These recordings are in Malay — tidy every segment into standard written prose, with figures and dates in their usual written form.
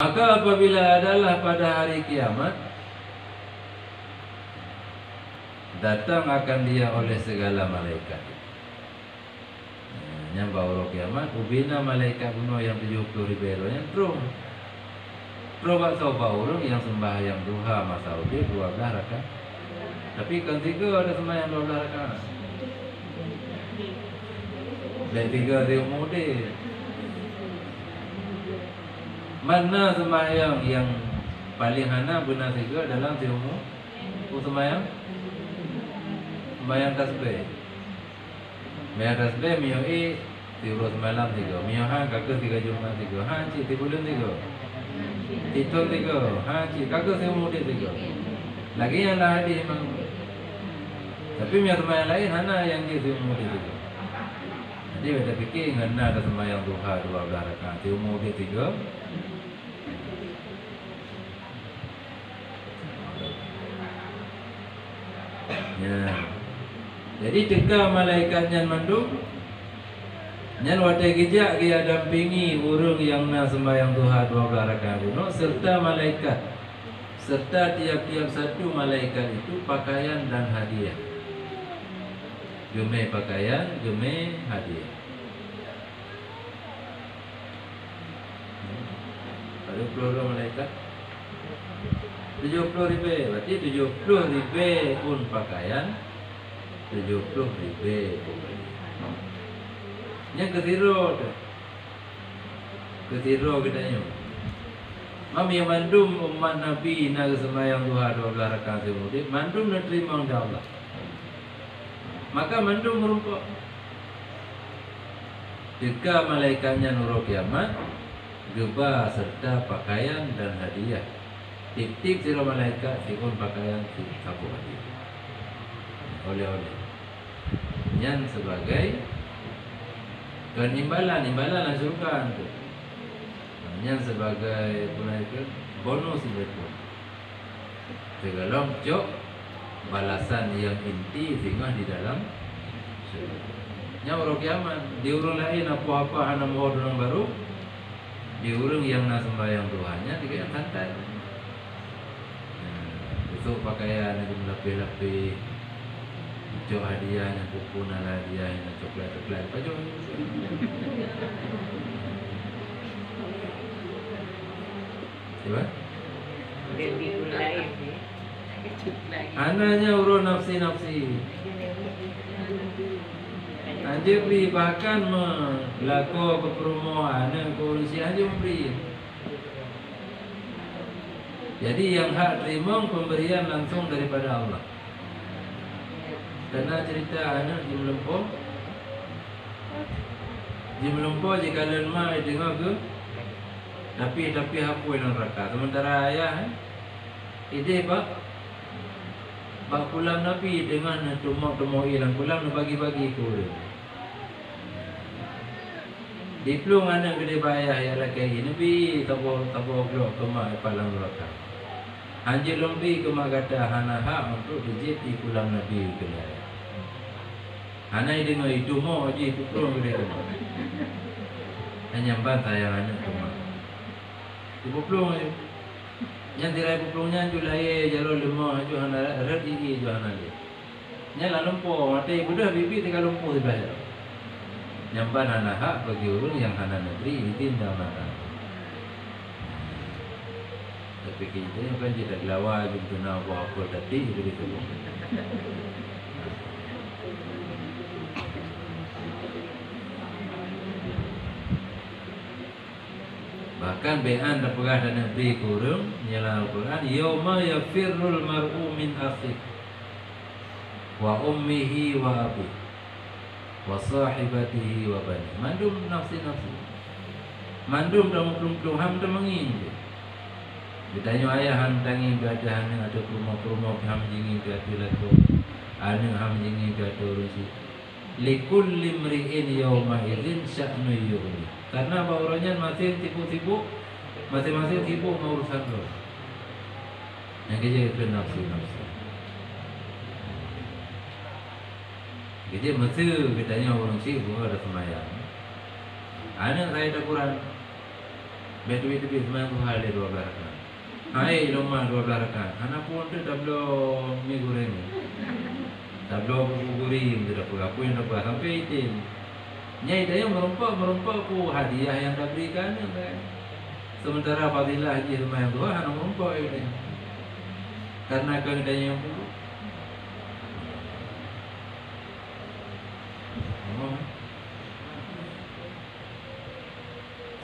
Maka apabila adalah pada hari kiamat, datang akan dia oleh segala malaikat. Yang baru kiamat, ubina malaikat kuno yang 70.000 yang terus. Terus sobat orang yang sembahyang duha masa udah 12 rakaat. Tapi kan 3 ada sembahyang 12 rakaat. Dan 3 di umur dia. Mana sembahyang yang paling hana benar 3 dalam di umur? Sembahyang tasbih. Sembahyang tasbih miyoi tiurus malam 3. Miyoha kakak 3 Jumat 3. Haji 3 bulan 3. Itu 3. Haji kakak seumur dia 3. Lagi yang lah hadis memang. Tapi miyo sembahyang lain hana yang dia seumur dia 3. Jadi kita fikir hana ada sembahyang duha 12 rakaat seumur dia 3. Ya. Jadi teka malaikat nyan mandung nyan wadah gejak dia dampingi urung yang nak sembahyang duha 12 rakaat kuno serta malaikat serta tiap-tiap satu malaikat itu pakaian dan hadiah. Gemeh pakaian, gemeh hadiah. Ada 20 malaikat 70.000, berarti 70.000 pun pakaian, 70.000 pun hadiah. Yang ketiro tu, ketiro katanya. Mami mandum umat Nabi nak sembahyang duha 12 rakaat semudik, mandum nak terima undang Allah. Maka mandum merumpuk. Jika malaikatnya nurul kiamat, geba serta pakaian dan hadiah. Tip-tip siro malaikat sikun pakaian sapu hadiah. Oleh-oleh. Yang sebagai imbalan surga tu. Yang sebagai bonus itu. Segala jok balasan yang inti singgah di dalam surga. Yang urut kiamat diurung lain apa-apa hana mohon orang baru. Diurung yang nak sembahyang Tuhannya dikira santai. Besok pakaian itu melapih-lapih. Jok hadiahnya buku nala hadiahnya coklat-coklat apa jok. Coba. Lebih lain ni. Anaknya urut nafsi-nafsi. Anjir beri bahkan melako ke perumahan ke urusi aja memberi. Jadi yang hak terima pemberian langsung daripada Allah. Karena cerita anak di Melempur jika lemah dengar ke tapi apa yang neraka. Sementara ayah ide pak pulang Nabi dengan tumuk-tumuk hilang pulang bagi-bagi ku. Di pelung anak gede bayah ya laki Nabi tabo keluar kemak palang neraka. Anjir lembi kemak kata hana hak untuk dijit di pulang Nabi kena. Anai dengar itu mau aja itu pelung gede tu. Hanya bantai yang anak kemak. Ibu pelung aja. Yang tirai pelungnya julai jalur lemah ju hana red gigi ju hana le. Nya la lumpur mati budak bibi tinggal lumpur di bawah. Nyamban hana hak bagi urang yang hana negeri ditindak mana. Tapi kita kan tidak lawa gitu na apa tadi begitu. Bahkan be'an dapegah dan Nabi kurung nyala Al-Quran yauma yafirrul mar'u min akhih wa ummihi wa abi wa sahibatihi wa bani. Mandum nafsi-nafsi. Mandum dalam pelum-pelum ham temengin. Ditanya ayah ham tangi gadahan ada rumah-rumah ham jingi gadalah tu. Anu ham jingi gadah rusi. Likulli mri'in yawma idzin sya'nu yughni. Karena bauranya masih sibuk-sibuk, masing-masing sibuk mengurusan roh. Yang kerja itu nafsu. Kerja mesti katanya orang sibuk ada semayang. Anak saya ada Quran. Betul-betul sembahyang duha ada 12 rakaat. Hai rumah 12 rakaat. Anak pun tu dah belum mi goreng. Dah belum gurih dia dah apa yang dah sampai itin. Nyai dia merompak ku hadiah yang dah berikan kan. Sementara fadilah haji sembahyang duha anak merompak itu. Karena keadaan yang buruk.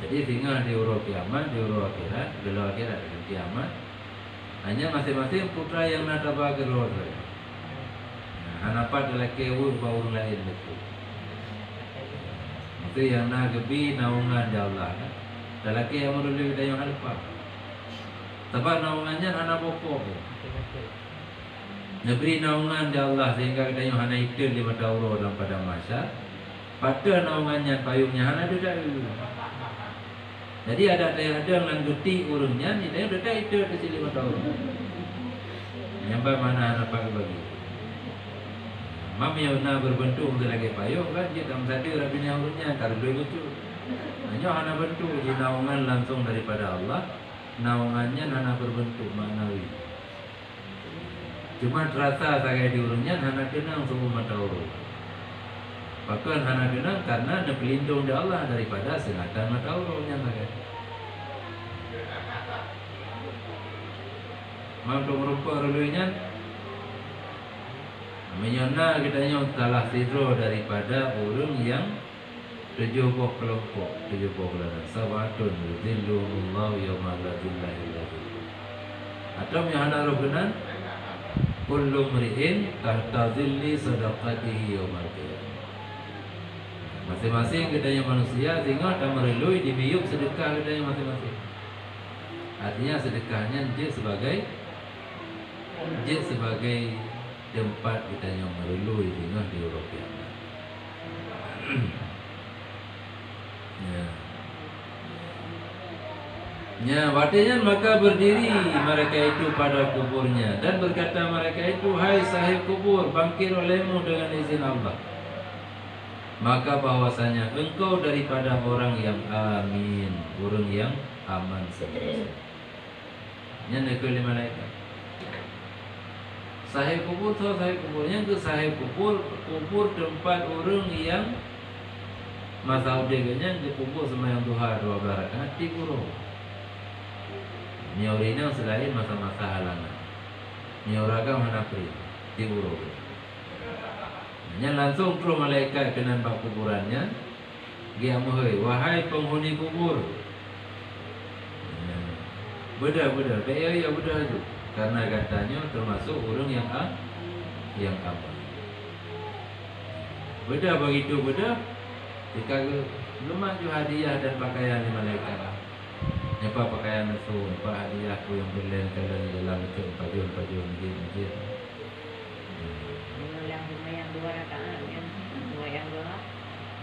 Jadi tinggal di urut kiamat, di urut akhirat, di luar akhirat dan kiamat. Hanya masing-masing putra yang nak bagi roh saja. Hanapat adalah kewu baur lain betul. Itu yang nak gebi naungan di Allah. Dalam ke yang meruli kita yang halpa. Sebab naungannya anak pokok. Neberi naungan di Allah sehingga kita yang hana ikut di mata Allah dalam pada masa. Pada naungannya payungnya hana ada dulu. Jadi ada yang geti urungnya, ni dia dah itu di sini mata urung. Nyampai mana anak pakai bagi. Mami yang nak berbentuk untuk lagi payung kan, dia dalam satu rapinya urungnya kalau dua itu. Hanya anak bentuk di naungan langsung daripada Allah, naungannya anak berbentuk maknawi. Cuma terasa saya di urungnya anak kenang semua mata urung. Bahkan anak kenang karena ada pelindung di Allah daripada sengatan mata urungnya saya. Mampu merupakan rulunya menyana kitanya telah tidro daripada urung yang 70 kelompok 70 golongan sabatun zillullah yawma la zilla illa zilluh. Atau yang ana rukunan kullu mri'in tahta zilli sadaqatihi yawmal qiyamah. Masing-masing kitanya manusia tinggal dan merelui di biuk sedekah kitanya masing-masing. Artinya sedekahnya dia sebagai tempat kita yang merelui tinggal di Eropa. Ya, artinya maka berdiri mereka itu pada kuburnya dan berkata mereka itu, hai sahib kubur, bangkit olehmu dengan izin Allah. Maka bahwasanya engkau daripada orang yang amin, orang yang aman seterusnya. Yang nekeli malaikat. Sahib kubur tu sahib kuburnya tu sahib kubur tempat orang yang masa udeganya dikubur sembahyang duha 12 rakaat di kubur. Nyaurina selain masa-masa halangan. Nyaurakan hanapri di kubur. Nya langsung terus malaikat ke nampak kuburannya. Dia mohoi, wahai penghuni kubur. Beda, ya beda itu. Karena katanya termasuk orang yang aman. Beda begitu beda. Jika lemah ju hadiah dan pakaian di malaikat. Apa pakaian itu, apa hadiahku yang berlen-kalen di dalam itu pajun masjid. Yang sembahyang 2 rakaat yang sembahyang 2.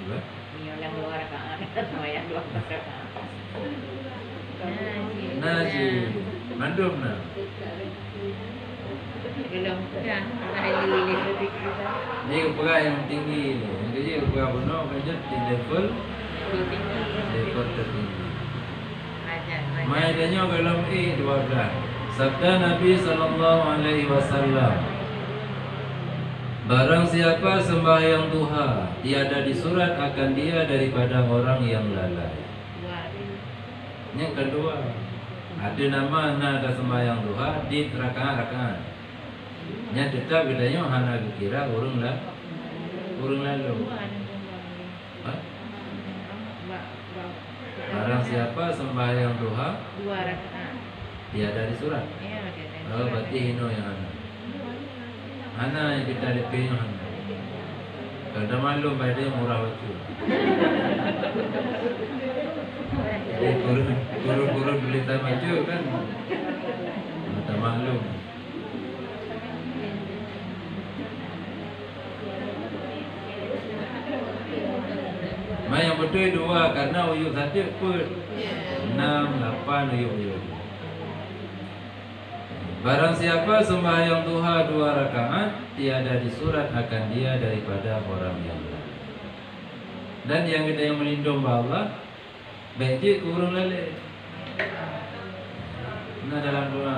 Dua? Yang 2 rakaat sembahyang 2 rakaat. Nasi mandum na. Belum dah ada lilit. Ni kepegang yang tinggi ni. Yang kerja kepegang benar kerja di level tertinggi. Maidanya dalam A12. Sabda Nabi sallallahu alaihi wasallam. Barang siapa sembahyang duha, tiada disurat akan dia daripada orang yang lalai. Yang kedua, ada nama ada sembahyang duha di rakaat-rakaat. Yang tetap bedanya hana kira urung lalu. Barang siapa sembahyang duha 2 rakaat. tiada disurat. Ya, Oh, berarti hino yang Hana yang kita dipilih Hana. Kalau maklum pada yang murah baju. Jadi guru beli tak baju kan. Tak maklum. Mai yang betul 2 karena uyuk satu pun 6, 8 uyuk. Barang siapa sembahyang duha 2 rakaat, tiada disurat akan dia daripada orang yang lain. Dan yang kita yang melindung Allah, baik kurung lele. Nah dalam doa,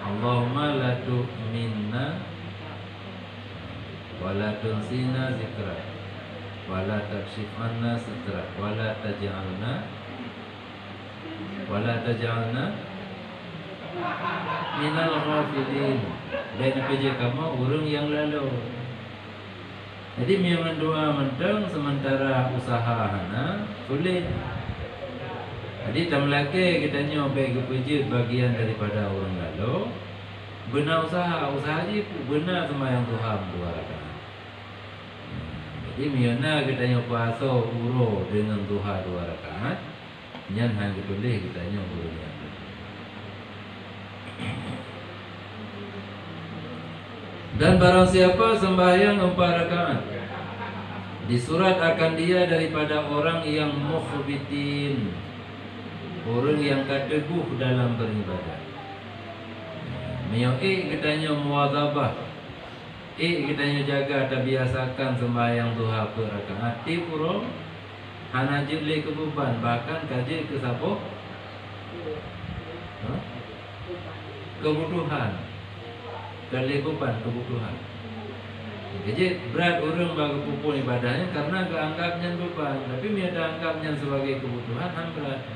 Allahumma la tu'minna wa la tunsina zikra wa la takshif anna sitra wa la taj'alna minal ghafilin. Dan kerja kamu urang yang lalu. Jadi memang doa mentang sementara usaha hana sulit. Jadi tam laki kita nyobai kerja bagian daripada orang lalu. Benar usaha je benar sembahyang Tuhan 2 rakaat. Jadi miana kita nyoba puasa uro dengan Tuhan 2 rakaat. Nyan hang boleh kita nyoba urang. Dan barang siapa sembahyang 4 rakaat, disurat akan dia daripada orang yang mukhbitin, orang yang teguh dalam beribadah. Katanya muwadzabah, katanya jaga atau biasakan sembahyang duha per rakaat. Tipuro hana jile ke beban, bahkan kaji ke siapa? Kebutuhan. Kali beban kebutuhan. Jadi berat orang bagi pupul ibadahnya karena keanggapnya beban, tapi dia anggapnya sebagai kebutuhan han berat.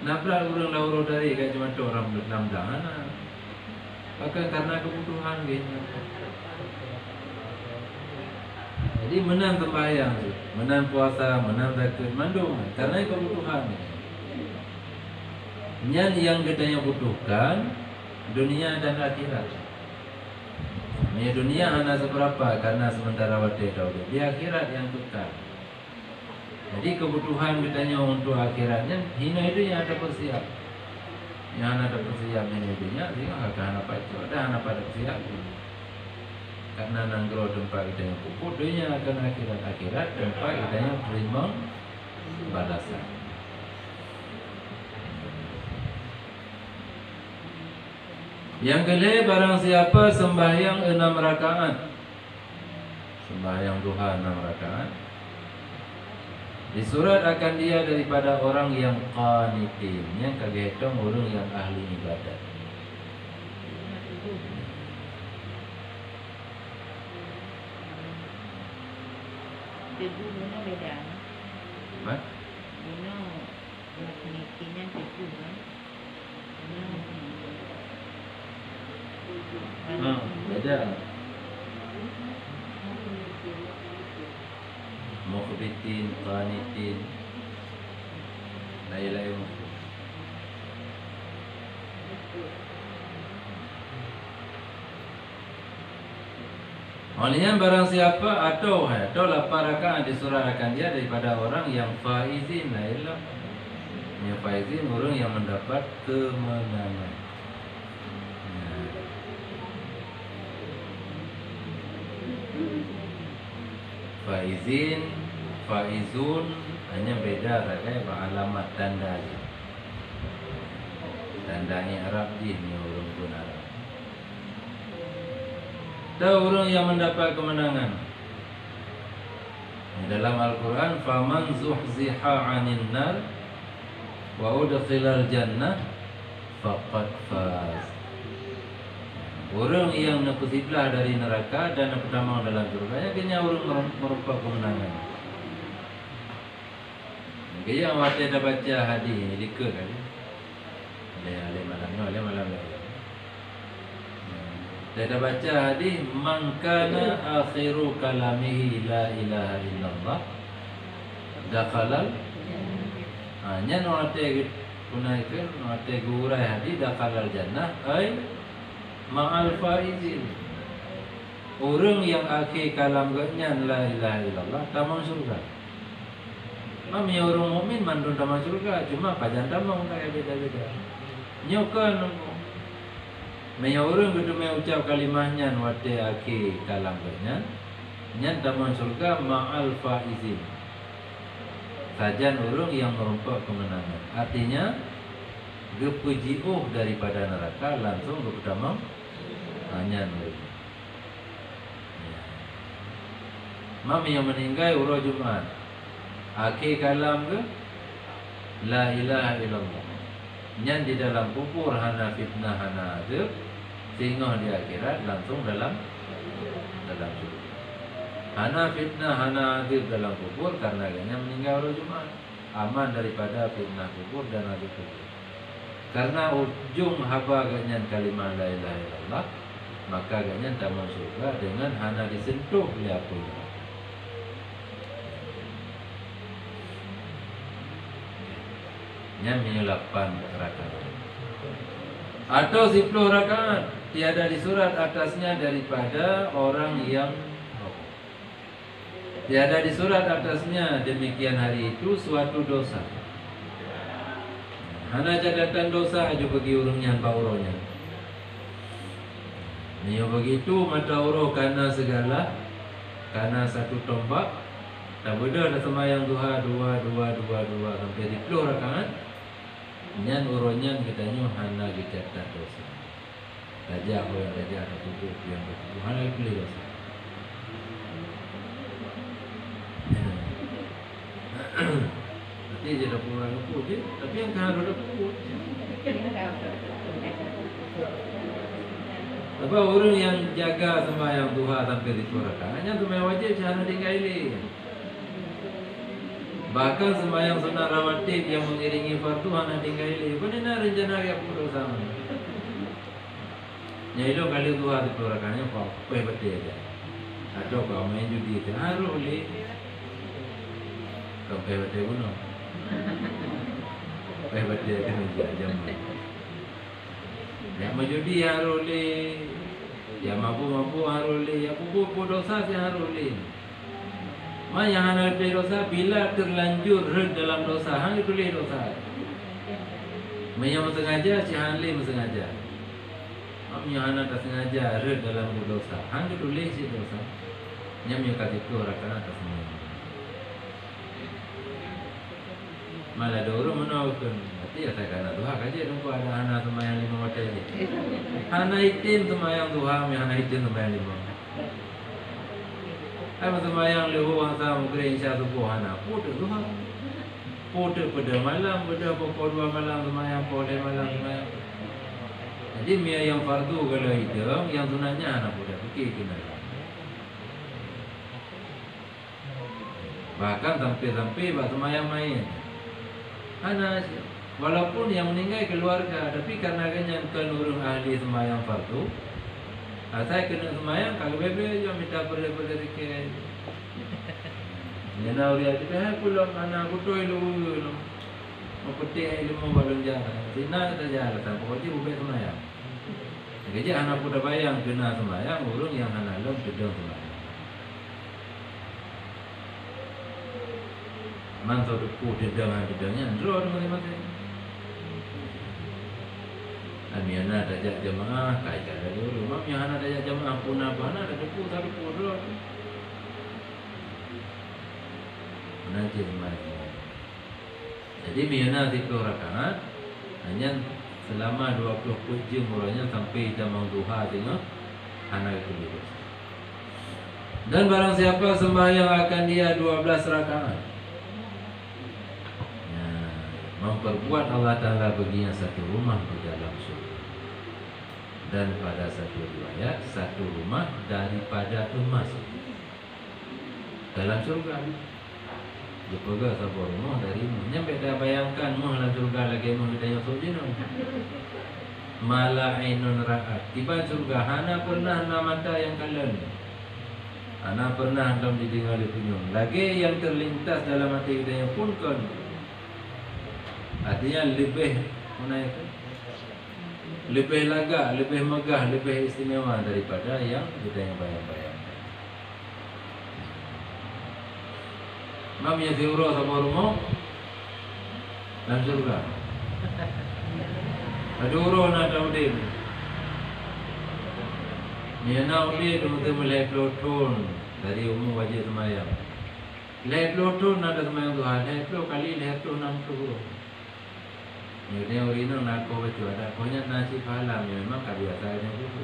Nah berat orang lauro dari kayak cuma orang berlamdangan. Bahkan karena kebutuhan gitu. Jadi menang sembahyang, menang puasa, menang zakat, mandung karena kebutuhan. Yang katanya butuhkan dunia dan akhirat. Dunia hanya seberapa karena sementara waktu dahulu. Di akhirat yang kekal. Jadi kebutuhan katanya untuk akhiratnya hina itu yang ada persiap. Yang ada persiap ini dunia, dia akan apa itu? Ada apa persiap? Karena nanggro tempat kita yang pupuk, dunia akan akhirat tempat kita yang terima balasan. Yang kedua, barang siapa sembahyang 6 rakaat, sembahyang duha 6 rakaat, disurat akan dia daripada orang yang qanitin, yang kagetong orang yang ahli ibadat. Teguh mana beda? Apa? Ini nikinya teguh kan? Beda. Mukhbitin, qanitin, lain-lain. Olehnya barang siapa atau 8 rakaat disurahkan dia daripada orang yang faizin, lainlah. Yang faizin orang yang mendapat kemenangan. Faizin, faizun hanya beda saja alamat tanda. Tandanya Arab ini orang pun Arab. Tahu orang yang mendapat kemenangan. Dalam Al-Quran, faman zuhziha 'anil nar wa udkhilal jannah faqad faz. Orang yang nak bersiblah dari neraka dan nak berdamai dalam surga, kena orang merupakan kemenangan. Kaya awak dah baca hadis ni dikir kan? Ada malam ni. Dah baca hadis man kana akhiru kalamihi la ilaha illallah dakhalal. Hanya nate punaikan nate gurai hadis dakhalal jannah ai ma'al faizin. Orang yang akhir kalam gaknya la ilaha illallah tamang surga. Mami orang mukmin mandun tamang surga, cuma pajan tamang tak beda-beda. Nyokan me orang kudu me ucap kalimahnya wate akhir kalam gaknya nyan tamang surga ma'al faizin. Sajan orang yang merompak kemenangan. Artinya gepujiuh daripada neraka langsung ke pertama hanya mereka. Mami yang meninggal urut Jumat. Akhir kalam ke la ilaha illallah. Yang di dalam kubur hana fitnah hana azab, sehingga di akhirat langsung dalam surga. Hana fitnah hana azab dalam kubur karena dia meninggal hari Jumat. Aman daripada fitnah kubur dan azab kubur. Karena ujung haba ganyan kalimah la ilaha illallah, maka ganyan taman surga dengan hana disentuh oleh apa itu. Yang menyelapan rakaat atau 10 rakaat tiada disurat atasnya daripada orang yang tiada disurat atasnya demikian hari itu suatu dosa. Hana catatan dosa aja bagi urungnya pauronya. Nio begitu mata uro karena segala karena satu tombak tak beda ada semayang duha dua sampai 10 rakaat. Nyan uronyan katanya hana dicatat dosa. Raja apa yang raja ada tubuh yang bertubuh hana pilih dosa. Nanti dia dah pulang aku je, tapi yang kan ada pun. Apa orang yang jaga sembahyang duha sampai 10 rakaat, hanya sembahyang wajib jangan tinggal ini. Bahkan sembahyang sunat rawatib yang mengiringi fardu hana tinggal ini. Benar rencana yang perlu sama. Nyai lo kali duha 10 rakaatnya kau betul aja. Atau kau main judi itu harus boleh. Kau betul pun. Betul itu jam. Yang menjudi harus boleh. Yang mampu harus boleh. Yang buku dosa sih harus boleh. Yang hana dosa bila terlanjur dalam dosa hang itu boleh dosa. Yang sengaja si hanli sengaja. Yang hana tak sengaja dalam dosa hang itu boleh si dosa. Yang kasih tu rakan atas semua. Malah ada orang menolakkan. Berarti ya saya kena duha kaji dong ada hana semayang 5 waktu ini. Hana itin semayang duha, hana itin semayang 5. Apa semayang lehu wangsa mukri insya subuh hana putu duha. Putu pada malam, pada pukul 2 malam semayang, pukul 5 malam semayang. Jadi mia yang fardu kalau itu, yang sunatnya hana putu fikir kena. Bahkan sampai semayang main. Hana walaupun yang meninggal keluarga, tapi karena kenyakan urung ahli semayang fardu, saya kena semayang kalau bebe yang minta boleh sikit. Yana uria kita pulang anak kutu ilu petik ilmu balon jalan. Sina kita jalan tak pokoknya ubah semayang. Jadi anak kuda bayang kena semayang, urung yang anak lom sedang semayang. Mantau depu dedang-dedangnya, draw masing-masing. Amiana dajak jemaah, kaitan dari rumah. Yang anak dajak jemaah pun apa? Ada depu, satu draw. Nanti semacam. Jadi miana 10 rakaat hanya selama 20 jam mulanya sampai jam duha tengok anak itu lulus. Dan barang siapa sembahyang akan dia 12 rakaat. Memperbuat Allah Ta'ala baginya satu rumah di dalam surga. Dan pada satu riwayat satu rumah daripada emas dalam surga. Dia pegang sebuah rumah dari emas. Nyampe dah bayangkan mah dalam surga lagi mah kita yang sujud. Mala ainun ra'at. Tiba surga hana pernah mata yang kalian. Hana pernah dalam didengar punya. Lagi yang terlintas dalam hati kita yang pun kan. Artinya lebih menaikkan, lebih lega, lebih megah, lebih istimewa daripada yang kita yang bayang-bayang. Mam yang diurus sama rumah dalam surga. Ada urus nak tahu dia. Ni nak dia tu mesti melihat lotun dari umum wajib semayang. Lihat lotun ada semayang Tuhan. Lihat lo kali lihat lo 60. Ini orang nak kau baca ada banyak nasi pahala memang kebiasaannya itu.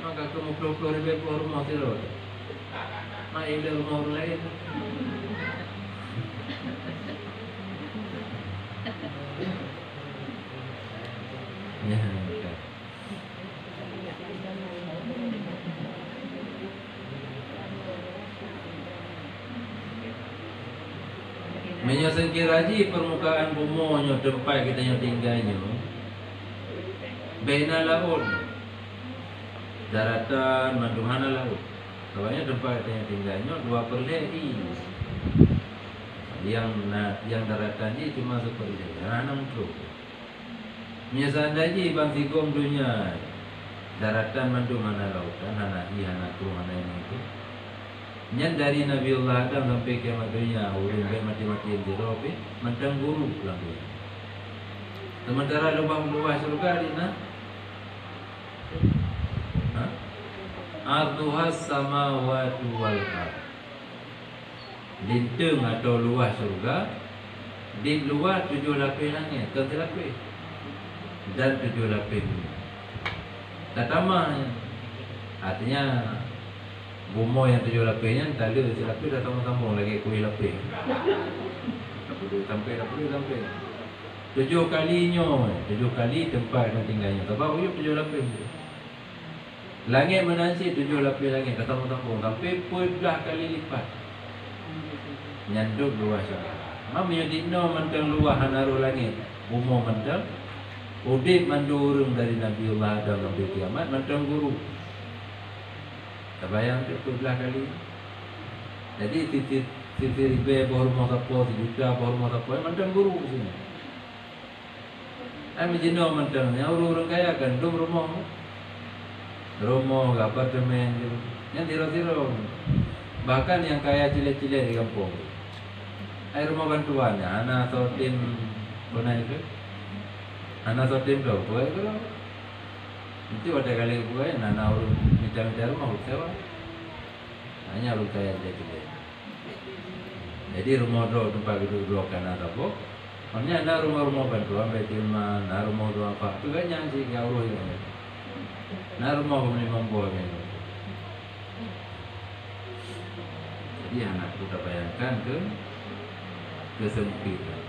Maka kamu peluk-peluk ribu rumah terus. mak ada rumah orang lain. Ya, menyusun kiraji permukaan bumi tempat kita yang tinggalnya baina laut daratan mandumana laut kawannya tempat kita yang tinggalnya 2/2 yang daratan ini cuma 1/2 ranang tu menyusun daji bang sigom dunia daratan mandumana lautan hana tu hana ini itu nyan dari Nabiullah Adam sampai kiamat dunia urung baik mati-mati yang dirobi mentang guru pulang dunia. Sementara lubang luas surga di na arduhas samawati wal ard. Lintang atau luas surga di luar 7 lapis langit, ke lapis dan 7 lapis bumi. Tatamah artinya bumi yang 7 lapisnya tak ada 7 lapis dah tambah-tambah lagi kuih lapis. Sampai 7 kalinya 7 kali tempat yang tinggalnya. Sebab uyup 7 lapis. Langit menansi 7 lapis langit dah tambah-tambah sampai 10 kali lipat. Nyanduk luas. Mamanya dino mentang luas hanaru langit. Bumi mentang udip mandurung dari Nabiullah Adam sampai kiamat mentang guru. Tak bayang tu 10 kali. Jadi titik ribe berumah tapo 1 juta berumah tapo macam guru sini. Kami jenuh macam ni orang kaya kan dum rumah apartemen yang tiro-tiro. Bahkan yang kaya cilik-cilik di kampung. Air rumah bantuannya anak sotim punai itu. Anak sotim tu buat itu. Itu ada kali buat anak orang minta rumah sewa. Hanya orang kaya cilik. Jadi rumah do tempat duduk kan ada apa? Hanya ada rumah-rumah bantuan betilman, ada rumah do apa? Tu kan yang si gauruh ini. Ada rumah pemilik mampu ini. Jadi anak tu tak bayangkan ke kesempitan.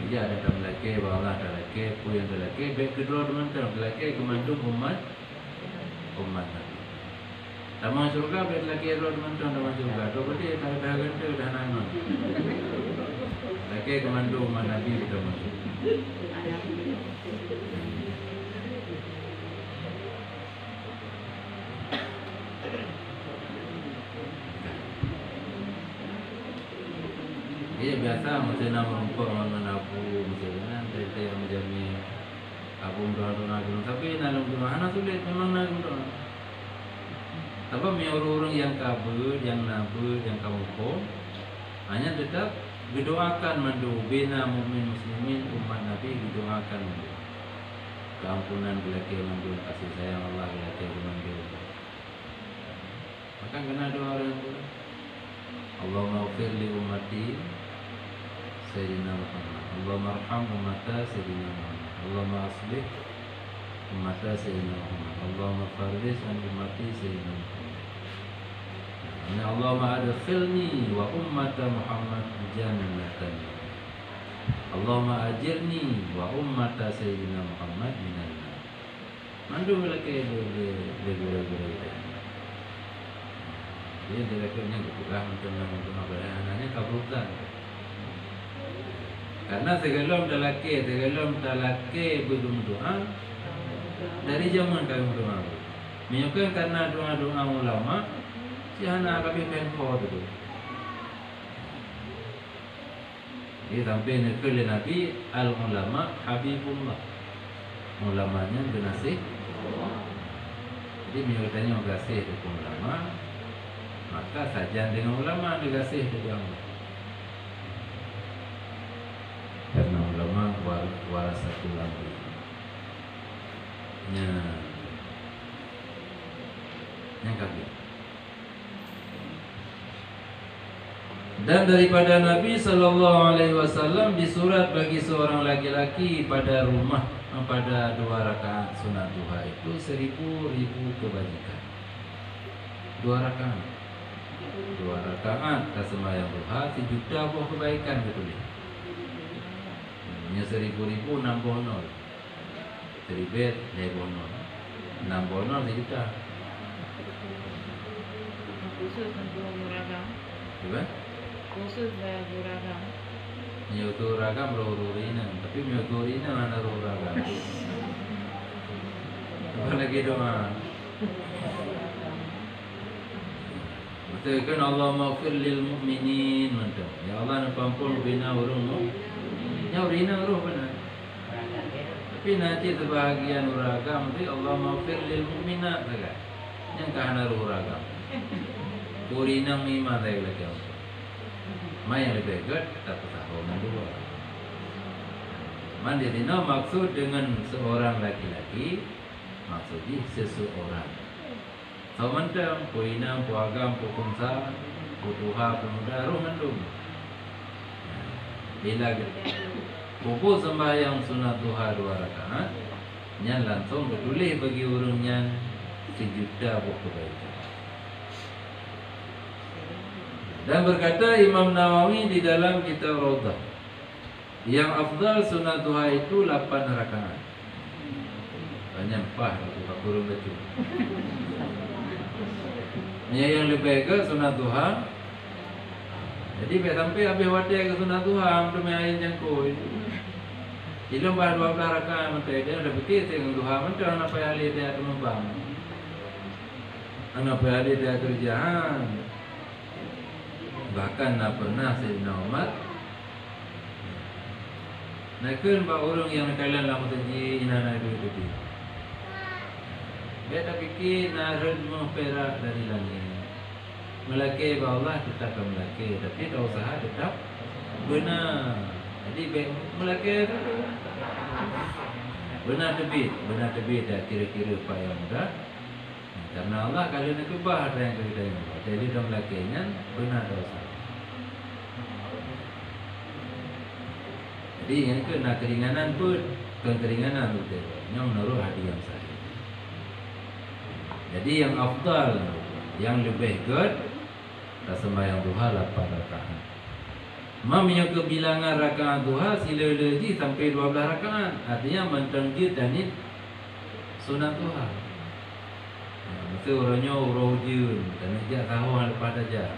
Jadi ada dalam laki, bawah ada laki, puyang ada laki, baik kedua teman-teman laki kemandung umat Nabi. Taman surga baik laki kedua teman-teman taman surga. Tu berarti dah ganda dah nama. Laki kemandung umat Nabi kita masuk. Ia biasa mesti nama rumput mana abu misalnya dari yang menjadi abu doa tapi dalam doa anak sulit memang nak doa. Tapi orang-orang yang kabur, yang nabur, yang kampung hanya tetap didoakan mandu bina mukmin muslimin umat Nabi didoakan mandu keampunan belaki mandu kasih sayang Allah belaki mandu. Maka kena doa orang itu. Allahumma ighfir li ummati Sayyidina Muhammad. Allahumma arham ummata Sayyidina Muhammad. Allahumma aslih ummata Sayyidina Muhammad. Allahumma farris an ummati Sayyidina Muhammad. Ya Allahumma adkhilni wa ummata Muhammad jannatan. Allahumma ajirni wa ummata Sayyidina Muhammad minan nar. Mandu lagi le. Dia direkturnya kebukaan untuk apa anaknya kabulkan. Karena segelom talaki belum doa dari zaman kami doa. Menyukai karena doa-doa ulama si anak kami penpo itu. Dia sampai nekil Nabi al ulama Habibullah. Ulamanya bernasih. Jadi menyukainya kasih itu ulama. Maka saja dengan ulama dikasih dengan Allah. Karena ulama warasatul anbiya. Yang kaki. Dan daripada Nabi SAW disurat bagi seorang laki-laki pada rumah pada 2 rakaat sunat duha itu 1000 kebajikan. 2 rakaat. 2 rakaat tak sembahyang duha 1 juta buah kebaikan betul. Nya 1000 nambah nol. 1000 lebih nol. Nambah nol 1 juta. Khusus untuk beragam. Coba? Khusus beragam. Nyoto ragam rohurina, tapi nyoto rina mana roh ragam. Apa lagi doa? Betul kan Allah maghfir lil mu'minin mantap. Ya Allah ampun bina urung. Ya urina roh benar. Tapi nanti sebahagian ragam tu Allah maghfir lil mu'minat saja. Yang kahana roh ragam. Urina mima saya lagi. Mai lebih good tak tahu mandua. Mandirinya maksud dengan seorang laki-laki maksudnya seseorang. Sementara puinam, puagam, pukumsa, putuha, pemuda, roh mandum. Bila buku sembahyang sunat duha 2 rakaat, nyan langsung bertulis bagi urungnya 1 juta buku kebaikan. Dan berkata Imam Nawawi di dalam kitab Rawdah, yang afdal sunat duha itu 8 rakaat. Banyak empah aku kurung baca. Yang lebih ke sunat duha. Jadi sampai habis wadah ke sunat duha untuk main jangkoi. Ilmu bah 12 rakaat mentai dia dah fikir dengan duha mentai apa yang dia tu membang. Apa yang dia kerjaan. Bahkan nak pernah Sayyidina Umar nakun ba orang yang kalian lama saji inana duit itu. Dia tak fikir nak redmu perak dari langit. Melaki ba Allah tetap melaki, tapi dah usaha tetap benar. Jadi melaki itu benar tebit dah kira-kira apa yang mudah. Karena Allah kalau nak ubah ada yang kita yang ubah. Jadi dah melakinya benar dosa. Jadi yang ke nak keringanan pun keringanan betul. Yang menaruh hati yang sahih. Jadi yang afdal, yang lebih good, tak sembahyang duha 8 rakaat. Mamnya kebilangan rakaat duha sila lagi sampai 12 rakaat. Artinya mentenggi tanit sunat duha. Masa orangnya urau je, tak nak jak tahu hal lepas aja.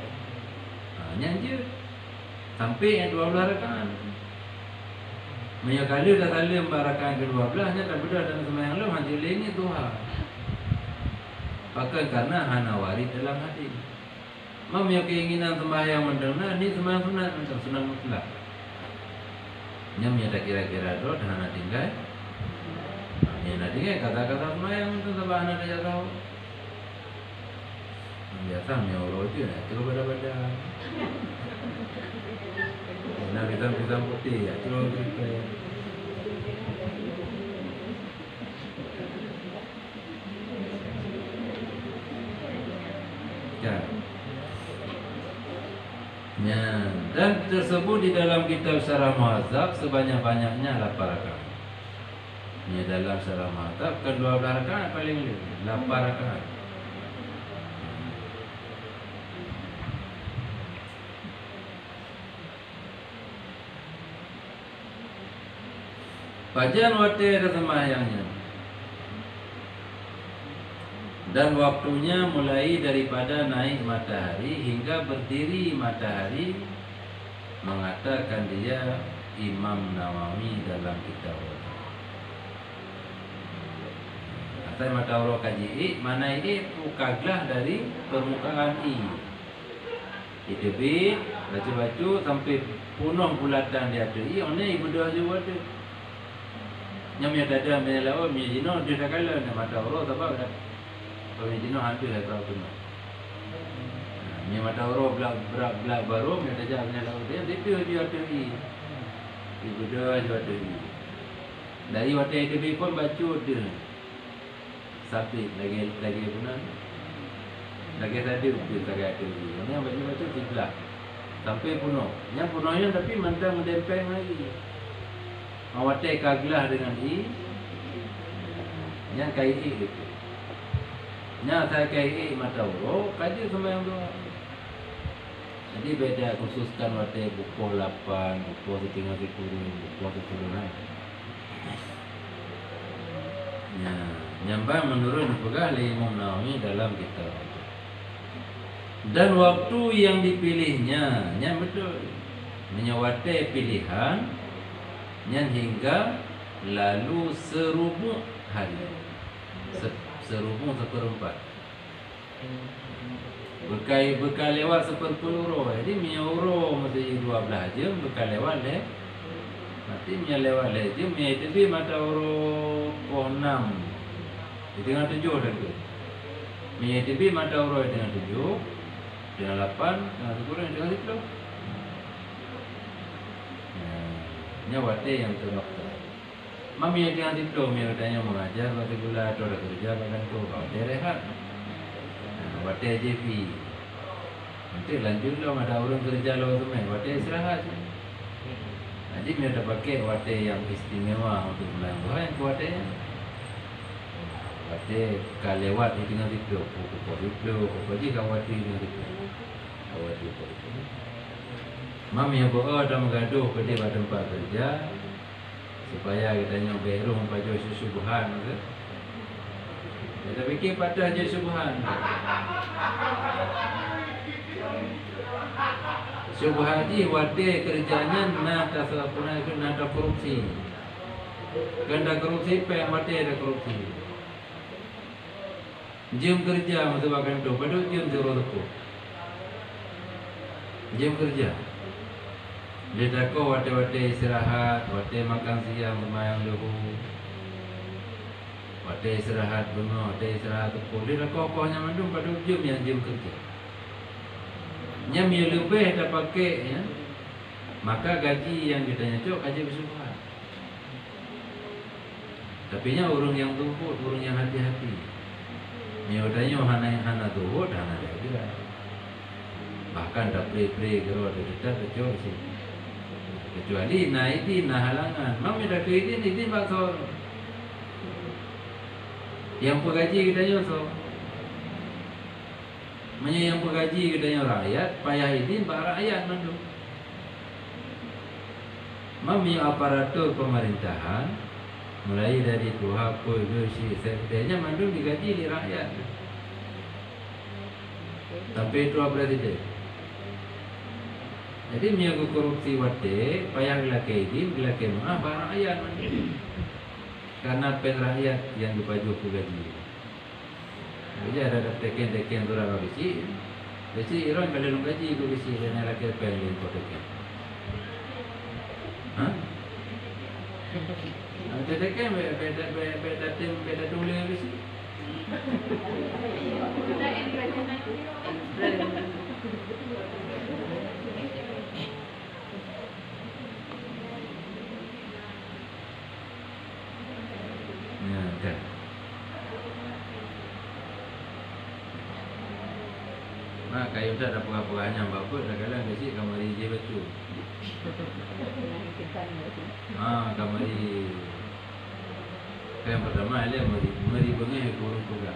Yang je sampai yang 12 rakaat. Maya kali dah salim rakaat ke-12 nya tak beda dengan sembahyang lain hanya lagi duha. Bahkan karena hana warid dalam hati. Mamnya keinginan sembahyang mendengar ni sembahyang sunat macam sunat mutlak. Nyamnya tak kira-kira doa dan hana tinggal. Yang nak tinggal kata-kata sembahyang itu sebab hana tak tahu. Biasa punya orang je nak terus pada-pada. Nak pisang-pisang putih ya, terus kita. Ya. Dan tersebut di dalam kitab Syarah Muhadzab sebanyak-banyaknya 8 rakaat. Ini dalam Syarah Muhadzab ke-12 rakaat paling 8 rakaat. Fajar waktu ada sembahyangnya. Dan waktunya mulai daripada naik matahari hingga berdiri matahari, mengatakan dia Imam Nawawi dalam kitab. Asal matahari kaji I, mana I ukaglah dari permukaan I. Itu B, baca-baca sampai penuh bulatan dia tu. I, mana I berdoa juga tu. Yang ada ada menyelawa menyino dia tak kalah nak matahari sebab dah. Kalau jino hantu lah kau tu. Ni mata orang belak baru dia dah jalan laut dia dia tu ni. Ibu dah jual tu. Dari waktu itu pun baca dia. Sapi lagi punan. Lagi tadi dia tak ada tu. Yang baca tiga. Sampai penuh. Yang penuhnya tapi mentang mendempeng lagi. Awak kaglah dengan I. Yang kai I itu. Nya saya kai mata uro kaji sembahyang doa. Jadi beda khususkan wate buku 8, buku setengah 10, buku 10 ya, nyambang menurut dipegah oleh Imam Nawawi dalam kitab. Dan waktu yang dipilihnya, nya betul, menyawate pilihan, nya hingga lalu serubuk hari, serubuk seperempat. Bekal lewat seperpuluh, jadi menyuruh mesti 12 jam, bekal lewat leh. Nanti punya lewat lejum, punya itu mata huruf 6 di tengah 7 dah tu. Punya itu mata huruf di tengah 7, tengah 8, tengah 10, tengah 10. Ini wate yang terwaktu. Mami yang tengah 10, mami katanya mengajar, wate gula atau ada kerja, bahkan tu wate rehat. Wate JP. Nanti lanjutlah ada orang kerja lawan semai, wate istirahat. Jadi dia ada pakai wate yang istimewa untuk bulan Tuhan kuatnya. Wate kalewat di tengah itu, pokok jika wate ini itu, wate itu. Mami yang bawa ada menggaduh pada tempat kerja supaya kita nyoba rumah baju subuhan, tu. Kita fikir pada je subuhan. Subhadi wate kerjanya nada selapuna itu nada korupsi. Ganda korupsi pe wate ada korupsi. Jam kerja masa bahkan tu, pada jam tu. Jam kerja. Dia tako wate istirahat, wate makan siang semayang dulu. Wate istirahat bunga, wate istirahat tu. Dia tako hanya mandum pada jam yang jam kerja. Nya lebih dah pakai ya. Maka gaji yang kita nyocok gaji bersubuhan. Tapi nya orang yang tuhut, orang yang hati-hati. Nya udahnya hana tuhut, hana dia juga. Bahkan dah play kalau ada kita cocok sih. Kecuali naik halangan. Mami dah ke ini bakal yang pegaji kita nyocok. Yang bergaji katanya rakyat, payah ini pak rakyat mandu. Mami aparatur pemerintahan mulai dari tuha polisi sekretarinya mandu digaji di rakyat. Tapi itu presiden. Jadi miagu korupsi wate payah gilake ini gilake mah pak rakyat mandu. Karena pen rakyat yang dipaju gaji. Jadi ada teken tu raga besi. Besi iron kalau gaji tu besi dan ada kepen di teken. Hah? Ada teken beda tulis besi. Ya, kan. Nah, kayu tak ada pura-puranya bapak, dah kalah besi kamari je betul. Kamari. Yang pertama dia mari bengih kurung juga.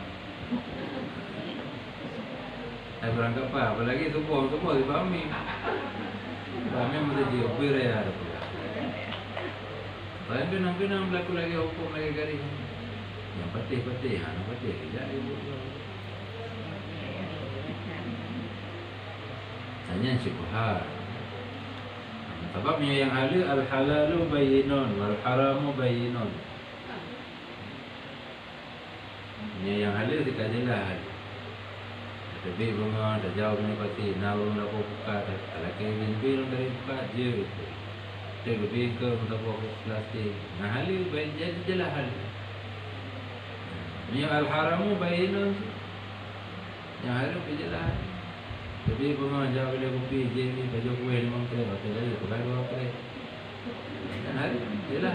Saya berangkat apa? Apalagi tubuh di Bami. Bami mesti diubir ya ada pula. Tapi pinang berlaku lagi hukum lagi garis. Yang peti, hana peti, tidak ibu. Hanya syubhat. Sebabnya yang al-halalu bayyinun wal haramu bayyinun. Yang halal tidak jelas. Tapi bunga dah jauh ni pasti naurung dah buka dah. Kalau kevin bil dari buka je itu. Dia lebih ke untuk plastik. Nah halal baik jadi jelas halal. Yang al-haramu bayyinun. Yang halal jelas. Tapi bunga jauh boleh kopi je ni baju kuih 5 kali atau lagi pakai 2 kali. Dan hari jelas.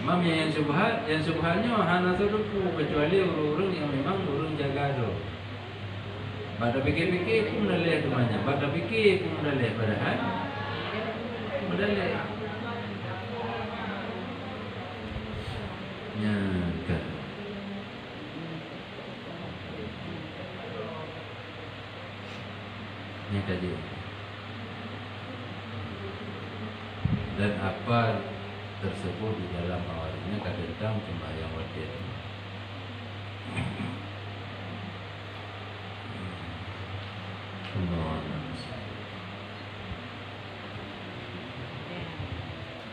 Mam yang subhannya hana serupu kecuali orang yang memang orang jaga tu. Pada fikir-fikir pun dah temannya. Pada fikir pun dah padahal modal. Ya kan. saja. Dan apa tersebut di dalam awalnya kadang sembahyang wajib.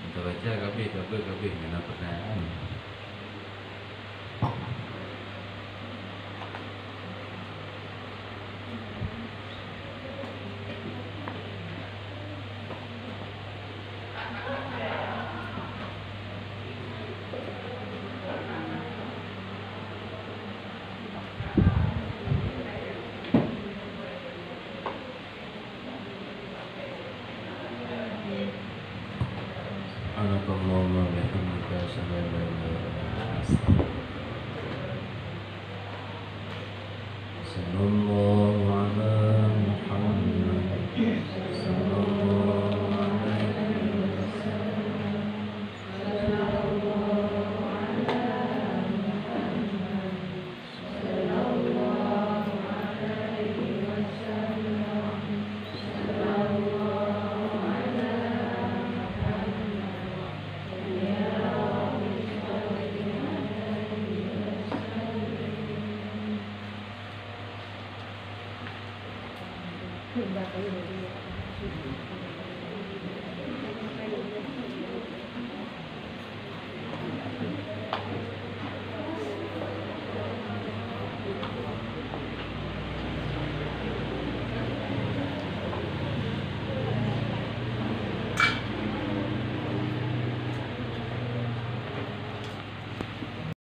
Kita baca kabeh mana pertanyaan. Subhanakallahumma wa bihamdika asyhadu an la ilaha illa anta astaghfiruka. Sallallahu ala Muhammad. Sallallahu alaihi Bapak Ibu.